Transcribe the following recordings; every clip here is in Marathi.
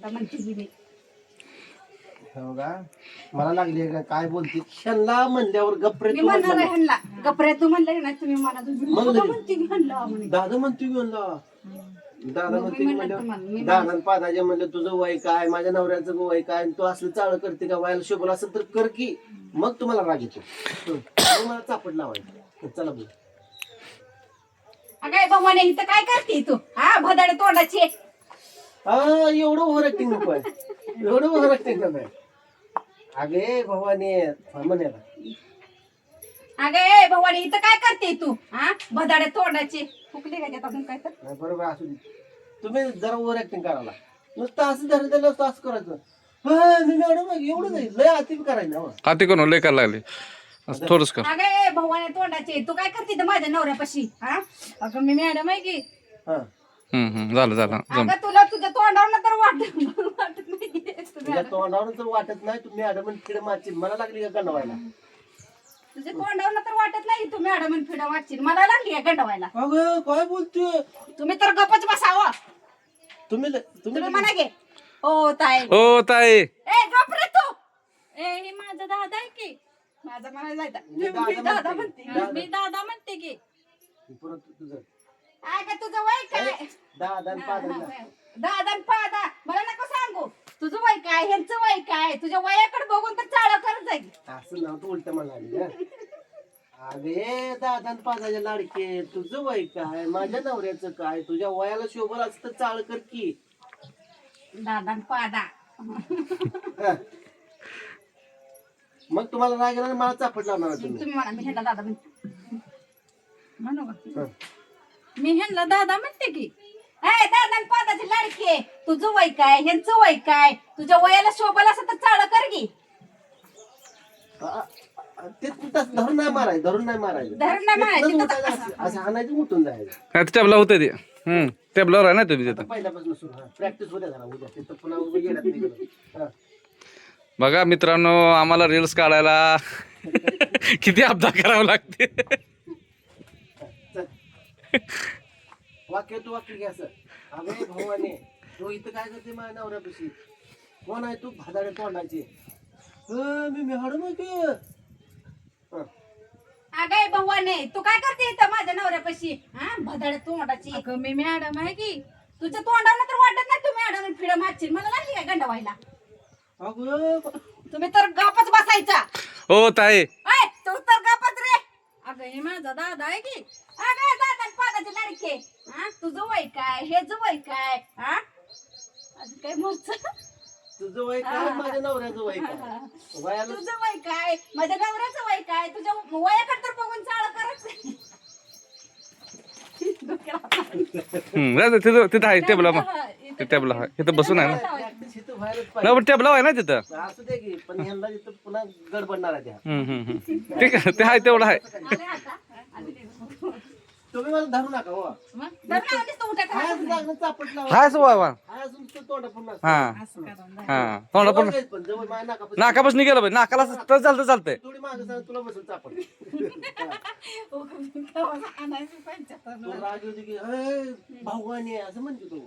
आता म्हणते की मी हो का मला लागली का काय बोलते ह्यांना म्हणल्यावर गप्रे मी तू म्हणणार म्हणला आहे ह्यांना गपऱ्या तू म्हणलं की नाही तुम्ही मला मग तुझं लगेच. म्हणते की ह्यांना म्हणे दादा म्हणतो की म्हणला दादा मग म्हणतो मी की म्हणलं तुम्हाला, मी म्हणलं दादा पादाचे म्हणलं तुझं वय काय माझ्या नवऱ्याचं वय काय आणि तू असलं चाळ करते का वयाला शोभल असेल तर कर की मग तुम्हाला राग येतो मग मला चापट लावायचं चला बोल काय भवाने इथं काय करते तू हा भदाडे तोंडाची हा एवढं ओव्हर ऍक्टिंग नको आहे एवढं ओव्हर ऍक्टिंग नको आहे अगे भवानी म्हणाला अगे भवानी इथं काय करते तू हा भदाडे तोंडाची फुकली का त्यात अजून काय तर नाही बरोबर असू दे तुम्ही जरा ओव्हर ऍक्टिंग करायला नुसतं असं धरलं त्याला असं असं करायचं हा मी मॅडम एवढं नाही लय अति करायचं ना हाती कोण लय करायला लागले असं थोडंच कर अगे भवाने तोंडाची तू काय करते इथं माझ्या नवऱ्यापाशी हा अगं मी मॅडम आहे की हा झालं झालं जम अगं तुला तुझ्या तोंडावर तर वाटत नाही की तुझ्या तोंडावर तर वाटत नाही तुम्ही मॅडम तिकडे मारची मला लागली का गंडवायला तुझ्या तोंडावर तर वाटत नाही तू मॅडम फिडा वाटशील मला लागली आहे गंडवायला अगं काय बोलतोय तुम्ही तर गपच बसावं तुम्ही तुम्ही म्हणा गे ओ ताई ओ ताई ए गप रे तू ए हे माझा दादा आहे की माझा म्हणायला मी दादा म्हणते मी दादा म्हणते की परत तुझं काय तुझं वय काय दादा आणि पादा दादा आणि पादा मला नको सांगू तुझं वय काय ह्यांचं वय काय तुझ्या वयाकडे बघून तर चाळ करत जाईल असं नाव तू उलट म्हणाली अरे दादा आणि पादाच्या लाडके तुझं वय काय माझ्या नवऱ्याचं काय तुझ्या वयाला शोभर असतं चाळ कर की दादा आणि पादा मग तुम्हाला राग येणार मला चापट लावणार तुम्ही तुम्ही म्हणा मी ह्यांना दादा म्हणते म्हणू का हं. मी ह्यांना दादा म्हणते की ए दादा आणि पादाची लाडकी आहे. तुझं वय काय ह्यांचं वय काय तुझ्या वयाला शोभल असं तर चाळ कर की ते तसं धरून नाही मारायचं धरून नाही मारायचं धरून नाही मारायचं, तिथनंच तर उठायचं, असं हाणायचं उठून जायचं हा टेबला होतं ते टेबलावर आहे ना तुम्ही आता तिथं पहिल्यापासून सुरू प्रॅक्टिस होत्या जरा उद्या तिथं पुन्हा उभं गेल्यात नाही गेलं. हा. बघा मित्रांनो आम्हाला रील्स काढायला किती अपघात करावं लागते चल. वाक्य तू वाक्य घ्या असं अरे भवाने तू इथं काय करते माझ्या नवऱ्यापाशी कोण आहे तू भादाडे तोंडाचे मी मॅडम आहे की हं. अगं भवाने तू काय करते इथं माझ्या नवऱ्यापाशी हा भदाड तोंडाची अगं मी मॅडम आहे की तुझ्या तोंडावर तर वाटत नाही तू मॅडम फिड मारशील मला लागली काय गंडवायला अगं तुम्ही तर गपच बसायचा हो ताई ऐ तू तर गपच रे अगं हे माझा दादा आहे की अगं दादा पादाचे लाडके हा तुझं वय काय हे वय काय हा अजून काय म्हणत तुझं वय काय माझ्या नवऱ्याचं वय काय वयाला तुझं वय काय माझ्या नवऱ्याचं वय काय तुझ्या वयाकडे तर बघून चाळ करत नाही. तिथं तिथं आहे टेबला ते टेबला आहे इथं बसून आहे ना प्रॅक्टिस इथं व्हायलाच नाही पाहिजे पण टेबला आहे ना तिथं असू दे की पण ह्यांना इथं पुन्हा गडबडणार आहे त्या ठीक आहे ते आहे तेवढं आहे आले आता आले ते. तुम्ही मला धरू नका हो मग धरलं आधीच तू उठा हाय करा. असं लागलं चापट लावा हाय बाबा हाय अजून तो तोंडा पुन्हा हा असं करा. हा तोंडा पण पण जवळ माझ्या नाकापासून नाकापासून गेलं पाहिजे नाकाला तर चालतं चालतंय थोडी मागं सांग तुला बसेल चापट आणायचं पंचाहत्तर. तो राग येऊ दे की भाऊवानी असं म्हणते तू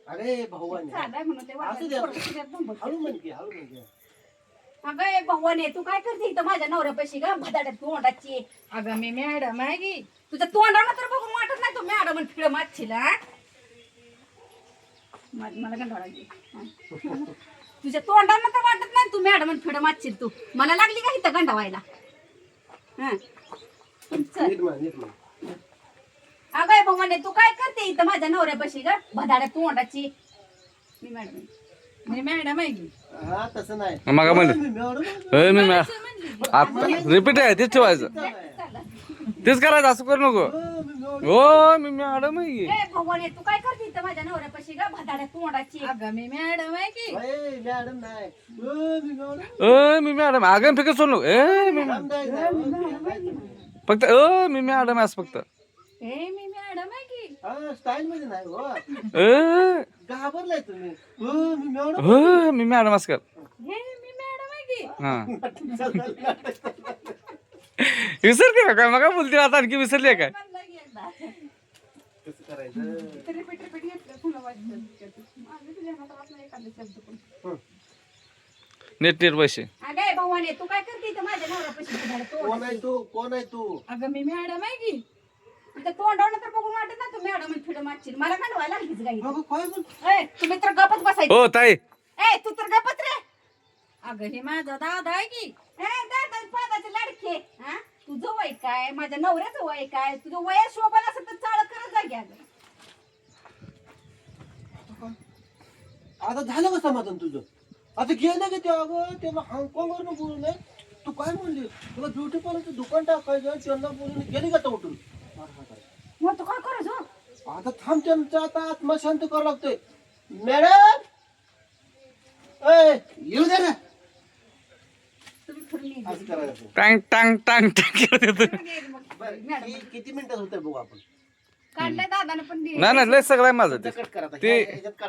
अरे भाऊवानी चालाय म्हणून ते असू दे, वाटलं. असू दे. थोडं शिऱ्यात थांबव. हळू म्हणते हळू म्हणते अगं ए भगवाने तू काय करते इथं माझ्या नवऱ्यापाशी ग भदाड्यात तोंडाची अगं मी मॅडम आहे की तुझ्या तोंडाला तर बघून वाटत नाही तू मॅडम फिड मारशील हा मला गंडाळा लागली. हा. तुझ्या तोंडाला तर वाटत नाही तू मॅडम फिड मारशील तू मला लागली का इथं गंडावायला हा चल. नीट म्हण नीट म्हण अगं ए भगवाने तू काय करते इथं माझ्या नवऱ्यापाशी ग भदाड्यात तोंडाची मी मॅडम आहे. मी मॅडम आहे की हा तसं नाही मग म्हणले मी मॅडम ए, मी आता रिपीट आहे तेच ठेवायचं तेच करायचं असं करू नको हो मी मॅडम आहे की. ए भगवाने तू काय करते इथं माझ्या नवऱ्यापाशी ग भदाड्यात तोंडाची अगं मी मॅडम आहे की मॅडम नाही मी मॅडम ए मी मॅडम आगन फिकर सोड नको ए मी मॅडम नाही फक्त ए मी मॅडम आहे असं फक्त ए मी मॅडम आहे की स्टाईल मध्ये नाही हो ए घाबरलाय तुम्ही मी मॅडम हो मी मॅडम असं कर हे मी मॅडम आहे की हा विसरते का काय मग बोलते आता आणखी विसरली काय म्हणलं की एकदा. कसं करायचं रिपीट घेतलं पुन्हा वाजलं. ध्यानात राहत नाही एखादा शब्द पण. हं. नीट नीट पैसे अगं भवाने तू काय करते इथं माझ्या नवऱ्यापाशी उभा राहतो? कोण आहे तू कोण आहे तू अगं मी मॅडम आहे की इथं तोंडावलं तर बघून वाटत ना तू मॅडम फिड मागशील मला काढवायला लागलीच गाई. अगं काय बोल ए तुम्ही तर गपच बसायचं. हो ताई ए तू तर गपच रे. अगं हे माझा दादा आहे की दादा पादाचे लाडके. हा तुझं वय काय माझ्या नवऱ्याचं वय काय तुझं वया शोभन असेल तर चाळ करत जा घ्या. आता झालं का समाधान तुझं आता गेलं की ते अगं त्याला हाँगकाँग वरून बोलून तू काय म्हणली तुला ब्युटी पार्लरचं दुकान टाकायचं त्यांना बोलून गेली का उठून मग तू काय करायचं? आता थांब त्यांचा आता आत्मा शांत करावं लागतोय मॅडम येऊ दे ना तुम्ही फिरून ये. असं करायचं टांग टांग टांग टांग करत होतं. फिरून ये मग. बरं किती मिनिटात होतंय बघू आपण काढलंय दादाने पण नाही नाही लय सगळं आहे माझं ते कट करा ते- ह्याच्यात करा